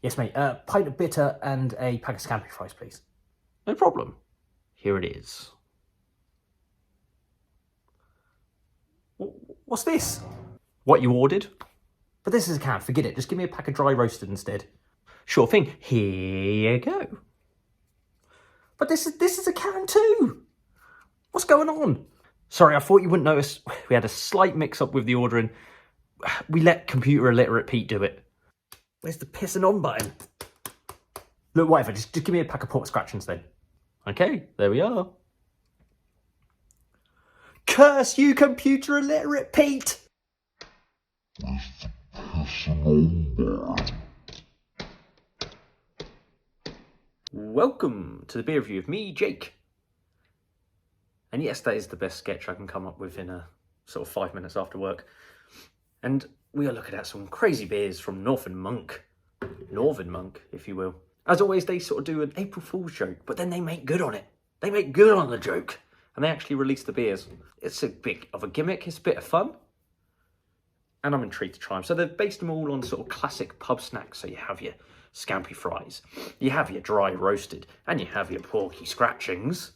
Yes, mate. Pint of bitter and a pack of Scampi fries, please. No problem. Here it is. What's this? What you ordered? But this is a can. Forget it. Just give me a pack of dry roasted instead. Sure thing. Here you go. But this is a can too. What's going on? Sorry, I thought you wouldn't notice. We had a slight mix-up with the ordering. We let computer illiterate Pete do it. Where's the pissing on button? Look, whatever. Just give me a pack of pork scratchings then. Okay, there we are. Curse you, computer illiterate Pete! Welcome to the beer review of me, Jake. And yes, that is the best sketch I can come up with in a sort of 5 minutes after work. And we are looking at some crazy beers from Northern Monk, if you will. As always, they sort of do an April Fool's joke, but then they make good on it. They make good on the joke. And they actually release the beers. It's a bit of a gimmick, it's a bit of fun. And I'm intrigued to try them. So they've based them all on sort of classic pub snacks. So you have your Scampi fries, you have your dry roasted, and you have your porky scratchings.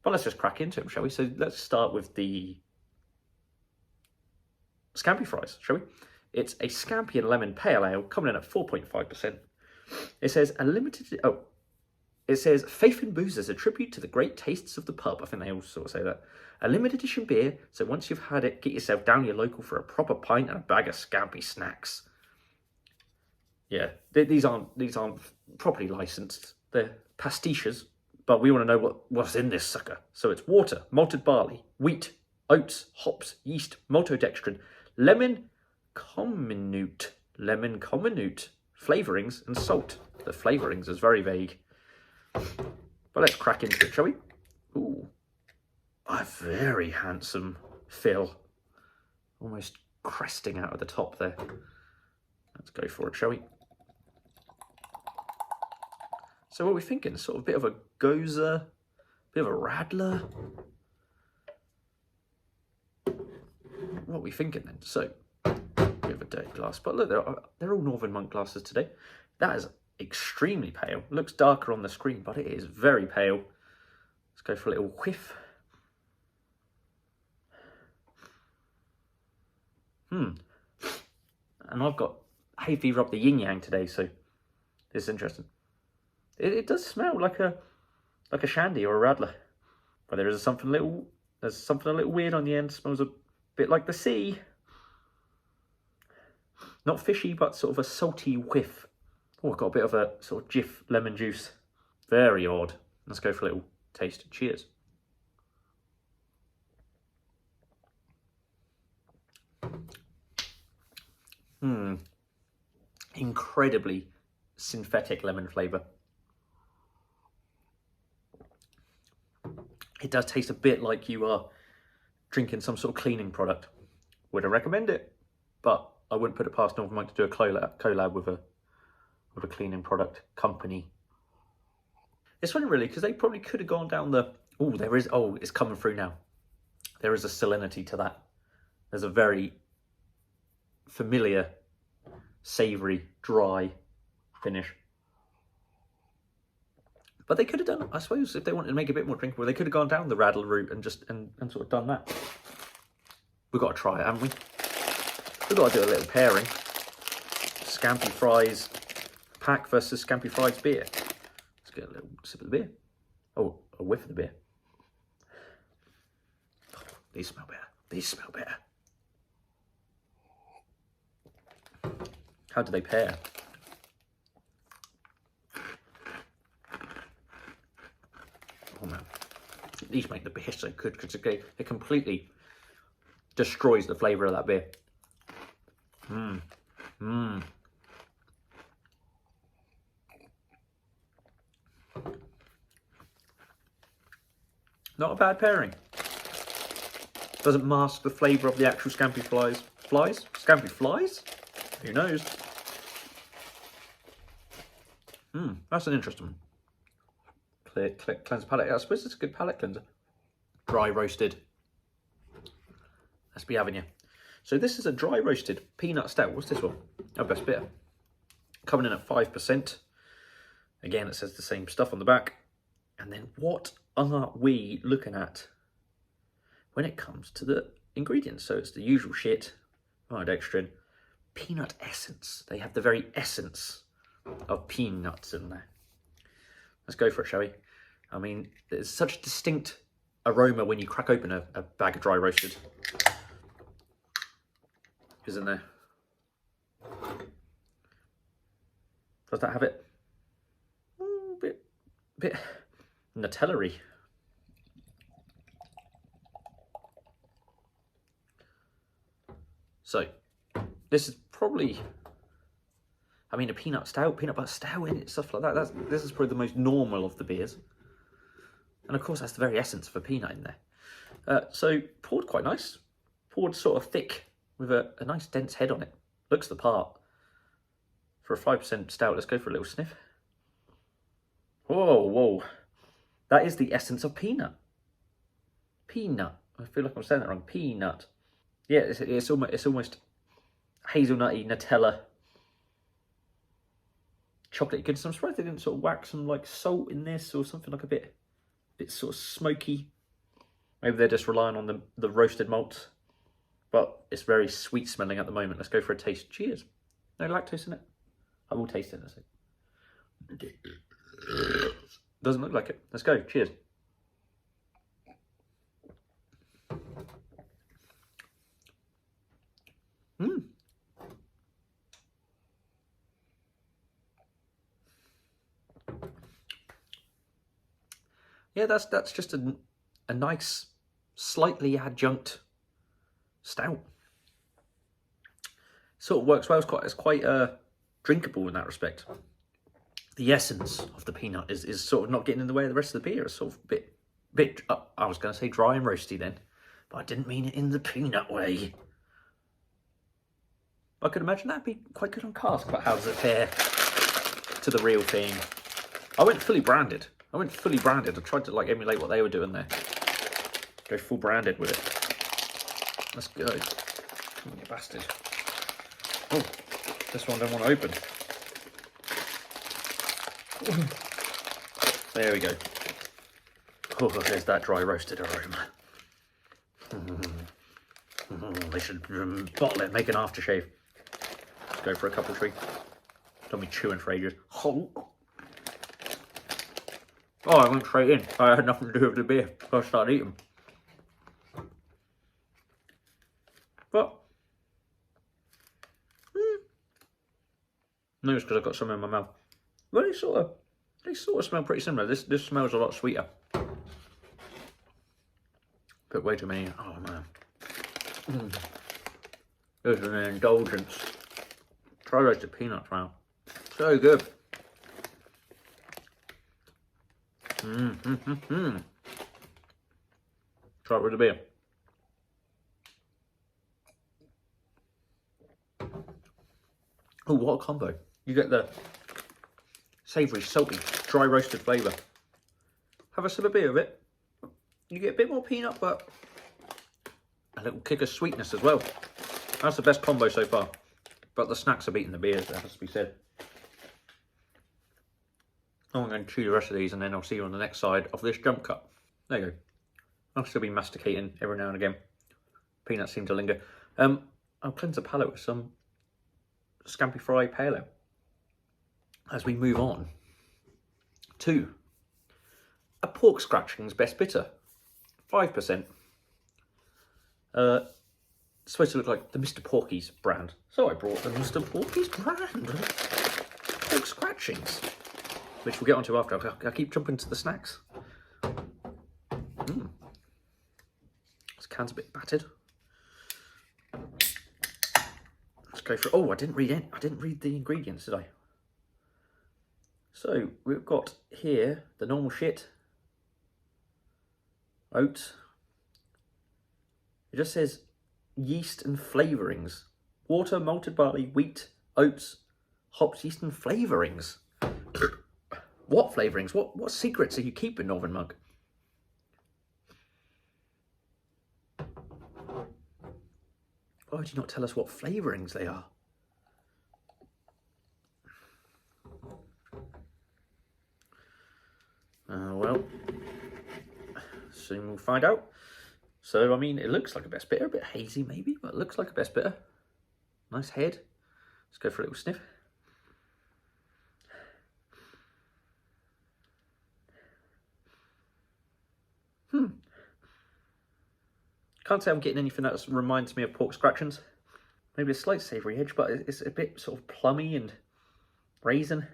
But let's just crack into them, shall we? So let's start with the Scampi fries, shall we? It's a Scampi and lemon pale ale coming in at 4.5%. It says it says faith in booze as a tribute to the great tastes of the pub. I think they all sort of say that. A limited edition beer, so once you've had it, get yourself down your local for a proper pint and a bag of Scampi snacks. Yeah, these aren't properly licensed. They're pastiches, but we want to know what's in this sucker. So it's water, malted barley, wheat, oats, hops, yeast, maltodextrin, lemon comminute, flavourings, and salt. The flavourings is very vague. But let's crack into it, shall we? Ooh, a very handsome fill. Almost cresting out of the top there. Let's go for it, shall we? So what are we thinking? Sort of a bit of a gozer, bit of a radler. What are we thinking then? So, bit of a dirty glass, but look, they're all Northern Monk glasses today. That is extremely pale. It looks darker on the screen, but it is very pale. Let's go for a little whiff. And I've got hay fever up the yin yang today, so this is interesting. It does smell like a shandy or a radler, but there's something a little weird on the end. It smells a bit like the sea. Not fishy, but sort of a salty whiff. Oh, I've got a bit of a sort of Jif lemon juice. Very odd. Let's go for a little taste. Cheers. Incredibly synthetic lemon flavour. It does taste a bit like you are drinking some sort of cleaning product. Would I recommend it? But I wouldn't put it past Northern Monk to do a collab with a cleaning product company. It's funny really, because they probably could have gone down the, it's coming through now. There is a salinity to that. There's a very familiar, savoury, dry finish. But they could have done, I suppose, if they wanted to make it a bit more drinkable, they could have gone down the radle route and just and sort of done that. We've got to try it, haven't we? We've got to do a little pairing. Scampi fries pack versus Scampi fries beer. Let's get a little sip of the beer. Oh, a whiff of the beer. Oh, these smell better. These smell better. How do they pair? Oh man, these make the beer so good because it completely destroys the flavour of that beer. Not a bad pairing. Doesn't mask the flavour of the actual Scampi flies. Flies? Scampi flies? Who knows? That's an interesting one. Cleanse palate. I suppose it's a good palate cleanser. Dry roasted. Let's be having you. So this is a dry roasted peanut stout. What's this one? Oh, best bitter. coming in at 5%. Again, it says the same stuff on the back. And then what are we looking at when it comes to the ingredients? So it's the usual shit, maltodextrin, peanut essence. They have the very essence of peanuts in there. Let's go for it, shall we? I mean, there's such a distinct aroma when you crack open a bag of dry roasted, isn't there? Does that have it? Bit Nutella-y. So, this is probably, I mean, a peanut stout, peanut butter stout in it, stuff like that. This is probably the most normal of the beers. And of course, that's the very essence of a peanut in there. So, poured quite nice. Poured sort of thick with a nice dense head on it. Looks the part. For a 5% stout, let's go for a little sniff. Whoa, whoa. That is the essence of peanut. Peanut. I feel like I'm saying that wrong. Peanut. Yeah, it's almost hazelnutty, Nutella, chocolatey goodness. I'm surprised they didn't sort of whack some like salt in this or something like a bit sort of smoky. Maybe they're just relying on the roasted malts. But it's very sweet smelling at the moment. Let's go for a taste. Cheers. No lactose in it. I will taste it in a second. Doesn't look like it. Let's go. Cheers. Yeah, that's just a nice, slightly adjunct stout. Sort of works well. It's quite drinkable in that respect. The essence of the peanut is sort of not getting in the way of the rest of the beer. It's sort of a bit. I was going to say dry and roasty then, but I didn't mean it in the peanut way. I could imagine that'd be quite good on cask, but how does it fare to the real thing? I went fully branded. I tried to like emulate what they were doing there. Go full branded with it. Let's go. Oh, you bastard. Oh, this one I don't want to open. There we go. Oh, there's that dry roasted aroma. They should bottle it, make an aftershave. Let's go for a couple three. Don't be chewing for ages. Oh, I went straight in. I had nothing to do with the beer. I started eating. But maybe it's because I've got some in my mouth. Well, they sort of smell pretty similar. This smells a lot sweeter. But way too many. Oh man, this is an indulgence. Try roasted peanuts, wow, so good. Try it with the beer. Oh, what a combo! You get the savoury, salty, dry roasted flavour. Have a sip of beer with it. You get a bit more peanut, but a little kick of sweetness as well. That's the best combo so far. But the snacks are beating the beers, that has to be said. I'm going to chew the rest of these and then I'll see you on the next side of this jump cut. There you go. I'll still be masticating every now and again. Peanuts seem to linger. I'll cleanse the palate with some Scampi Fry Pale Ale. As we move on to a pork scratchings best bitter. 5%. Supposed to look like the Mr. Porky's brand. So I brought the Mr. Porky's brand. Pork scratchings. Which we'll get onto after. I keep jumping to the snacks. This can's a bit battered. Let's go for. Oh, I didn't read the ingredients, did I? So we've got here the normal shit. Oats. It just says yeast and flavourings. Water, malted barley, wheat, oats, hops, yeast and flavourings. What flavourings? What secrets are you keeping, Northern Monk? Why would you not tell us what flavourings they are? Well, soon we'll find out. So, I mean, it looks like a best bitter, a bit hazy maybe, but it looks like a best bitter. Nice head. Let's go for a little sniff. Can't say I'm getting anything that reminds me of pork scratchings. Maybe a slight savoury edge, but it's a bit sort of plummy and raisin.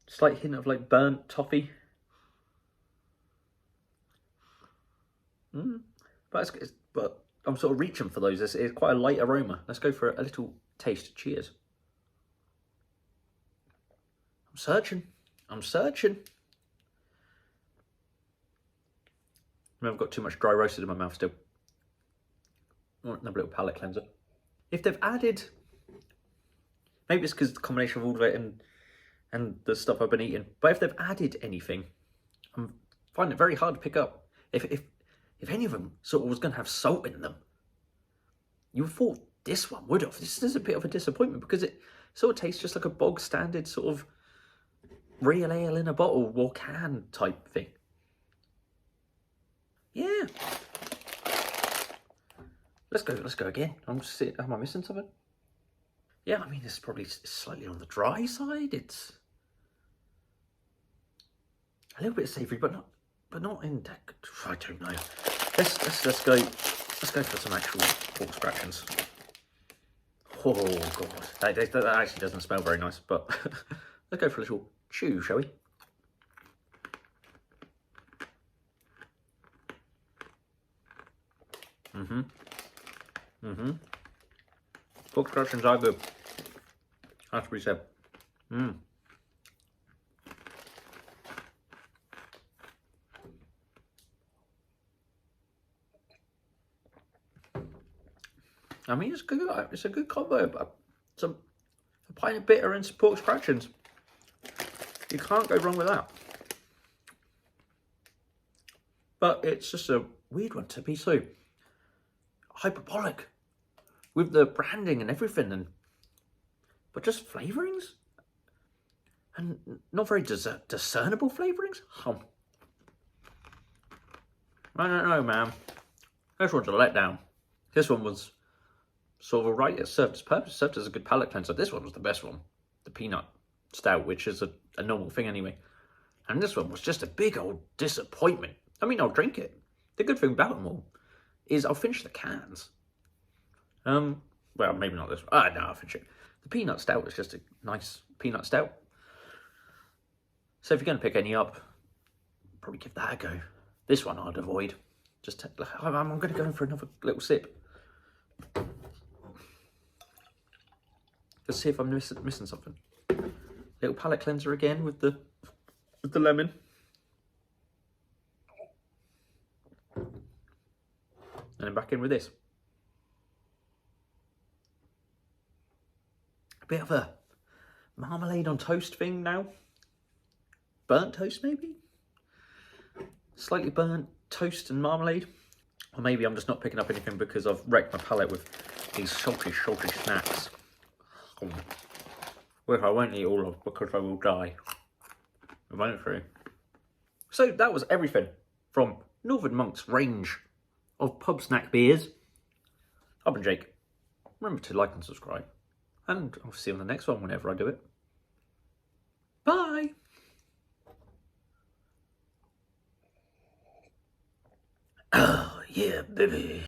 Slight hint of like burnt toffee. But I'm sort of reaching for those. It's quite a light aroma. Let's go for a little taste. Cheers. I'm searching. I mean, I've got too much dry roasted in my mouth still. I want another little palate cleanser. If they've added, maybe it's because the combination of all of it and the stuff I've been eating, but if they've added anything, I'm finding it very hard to pick up. If any of them sort of was going to have salt in them, you would have thought this one would have. This is a bit of a disappointment because it sort of tastes just like a bog standard sort of real ale in a bottle or can type thing. Yeah. Let's go again. Am I missing something? Yeah, I mean, it's probably slightly on the dry side. It's a little bit savoury, but not in. I don't know. Let's go for some actual pork scratchings. Oh god, that actually doesn't smell very nice. But let's go for a little chew, shall we? Pork scratchings are good. Has to be said. I mean, it's good. It's a good combo. But a pint of bitter and some pork scratchings. You can't go wrong with that. But it's just a weird one to be so hyperbolic with the branding and everything, but just flavourings and not very discernible flavourings. I don't know, man. This one's a letdown. This one was sort of alright. It served its purpose. It served as a good palate cleanser. This one was the best one, the peanut stout, which is a normal thing anyway. And this one was just a big old disappointment. I mean, I'll drink it. The good thing about them all is I'll finish the cans. Well, maybe not this one. No, I'll finish it. The peanut stout is just a nice peanut stout. So if you're going to pick any up, probably give that a go. This one I'd avoid. I'm going to go in for another little sip. Let's see if I'm missing something. Little palate cleanser again with the lemon. And then back in with this. A bit of a marmalade on toast thing now. Burnt toast, maybe? Slightly burnt toast and marmalade. Or maybe I'm just not picking up anything because I've wrecked my palate with these salty snacks. Which I won't eat all of because I will die. I won't through. So that was everything from Northern Monk's range of pub snack beers. I've been Jake. Remember to like and subscribe. And I'll see you on the next one whenever I do it. Bye! Oh, yeah, baby.